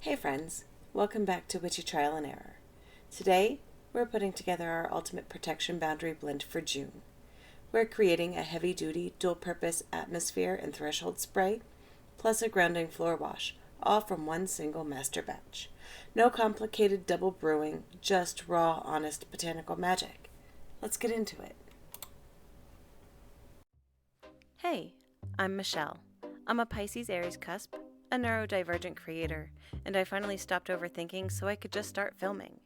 Hey friends, welcome back to Witchy Trial and Error. Today, we're putting together our ultimate protection boundary blend for June. We're creating a heavy-duty, dual-purpose atmosphere and threshold spray, plus a grounding floor wash, all from one single master batch. No complicated double brewing, just raw, honest botanical magic. Let's get into it. Hey, I'm Michelle. I'm a Pisces Aries cusp, a neurodivergent creator, and I finally stopped overthinking so I could just start filming.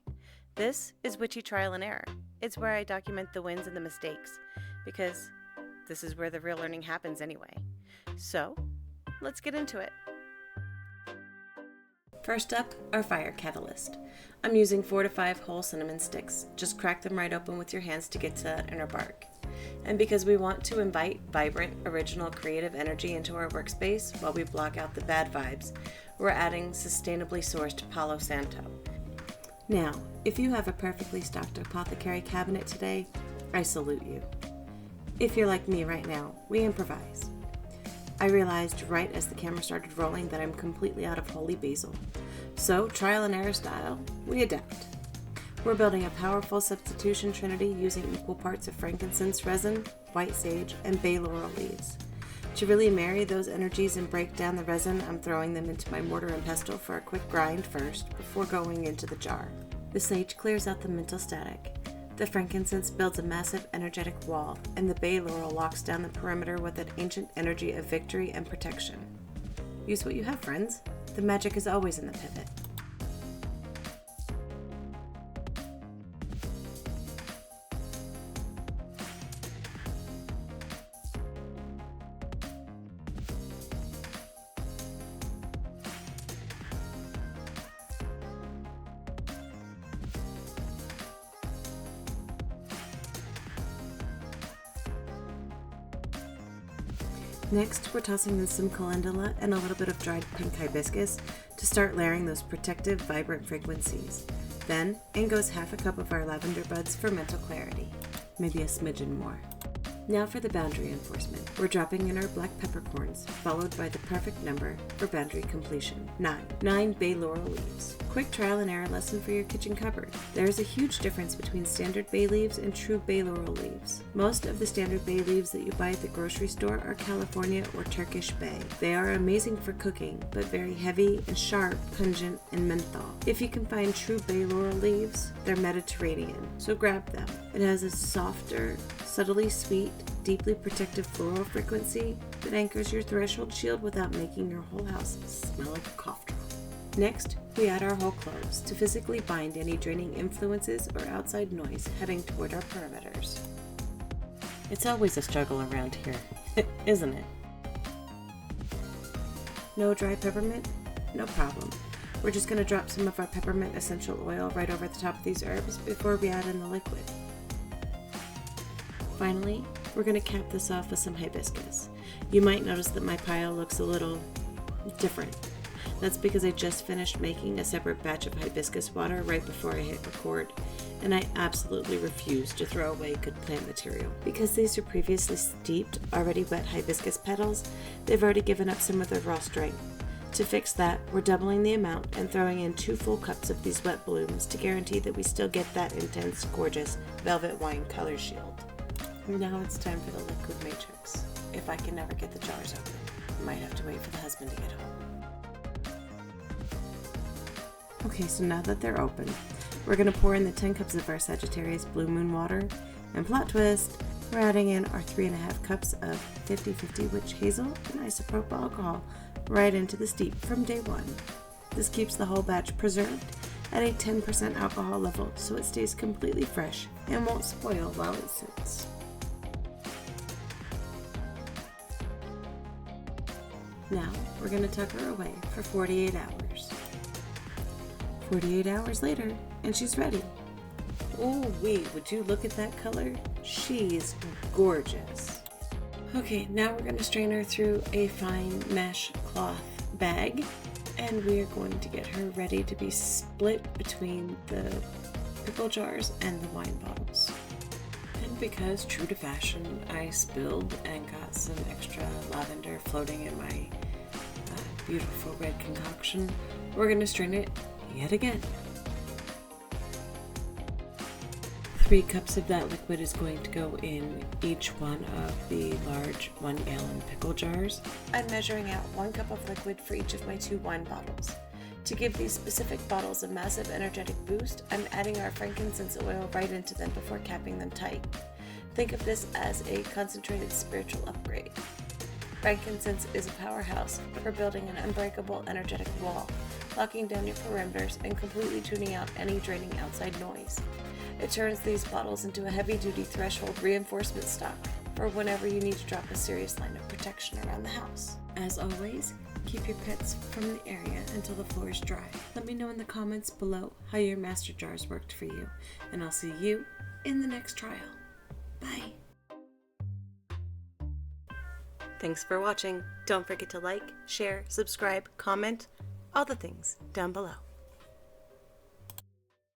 This is Witchy Trial and Error. It's where I document the wins and the mistakes, because this is where the real learning happens anyway. So, let's get into it. First up, our fire catalyst. I'm using 4 to 5 whole cinnamon sticks. Just crack them right open with your hands to get to that inner bark. And because we want to invite vibrant, original, creative energy into our workspace while we block out the bad vibes, we're adding sustainably sourced Palo Santo. Now, if you have a perfectly stocked apothecary cabinet today, I salute you. If you're like me right now, we improvise. I realized right as the camera started rolling that I'm completely out of holy basil. So, trial and error style, we adapt. We're building a powerful substitution trinity using equal parts of frankincense resin, white sage, and bay laurel leaves. To really marry those energies and break down the resin, I'm throwing them into my mortar and pestle for a quick grind first before going into the jar. The sage clears out the mental static. The frankincense builds a massive energetic wall, and the bay laurel locks down the perimeter with an ancient energy of victory and protection. Use what you have, friends. The magic is always in the pivot. Next, we're tossing in some calendula and a little bit of dried pink hibiscus to start layering those protective, vibrant frequencies. Then, in goes half a cup of our lavender buds for mental clarity. Maybe a smidgen more. Now for the boundary enforcement. We're dropping in our black peppercorns, followed by the perfect number for boundary completion, 9. 9 bay laurel leaves. Quick trial and error lesson for your kitchen cupboard. There is a huge difference between standard bay leaves and true bay laurel leaves. Most of the standard bay leaves that you buy at the grocery store are California or Turkish bay. They are amazing for cooking, but very heavy and sharp, pungent, and menthol. If you can find true bay laurel leaves, they're Mediterranean, so grab them. It has a softer, subtly sweet, deeply protective floral frequency that anchors your threshold shield without making your whole house smell like a cough drop. Next, we add our whole cloves to physically bind any draining influences or outside noise heading toward our perimeters. It's always a struggle around here, isn't it? No dry peppermint? No problem. We're just going to drop some of our peppermint essential oil right over the top of these herbs before we add in the liquid. Finally, we're going to cap this off with some hibiscus. You might notice that my pile looks a little different. That's because I just finished making a separate batch of hibiscus water right before I hit record, and I absolutely refuse to throw away good plant material. Because these are previously steeped, already wet hibiscus petals, they've already given up some of their raw strength. To fix that, we're doubling the amount and throwing in 2 full cups of these wet blooms to guarantee that we still get that intense, gorgeous velvet wine color shield. Now it's time for the liquid matrix. If I can never get the jars open, I might have to wait for the husband to get home. Okay, so now that they're open, we're going to pour in the 10 cups of our Sagittarius Blue Moon water, and plot twist, we're adding in our 3.5 cups of 50/50 witch hazel and isopropyl alcohol right into the steep from day 1. This keeps the whole batch preserved at a 10% alcohol level so it stays completely fresh and won't spoil while it sits. Now, we're going to tuck her away for 48 hours. 48 hours later, and she's ready. Oh wait, would you look at that color? She's gorgeous. Okay, now we're going to strain her through a fine mesh cloth bag, and we are going to get her ready to be split between the pickle jars and the wine bottles. And because, true to fashion, I spilled and got some extra lavender floating in my beautiful red concoction, we're going to strain it yet again. 3 cups of that liquid is going to go in each one of the large 1-gallon pickle jars. I'm measuring out 1 cup of liquid for each of my 2 wine bottles. To give these specific bottles a massive energetic boost, I'm adding our frankincense oil right into them before capping them tight. Think of this as a concentrated spiritual upgrade. Frankincense is a powerhouse for building an unbreakable energetic wall, locking down your perimeters and completely tuning out any draining outside noise. It turns these bottles into a heavy-duty threshold reinforcement stock for whenever you need to drop a serious line of protection around the house. As always, keep your pets from the area until the floor is dry. Let me know in the comments below how your master jars worked for you, and I'll see you in the next trial. Bye! Thanks for watching. Don't forget to like, share, subscribe, comment, all the things down below.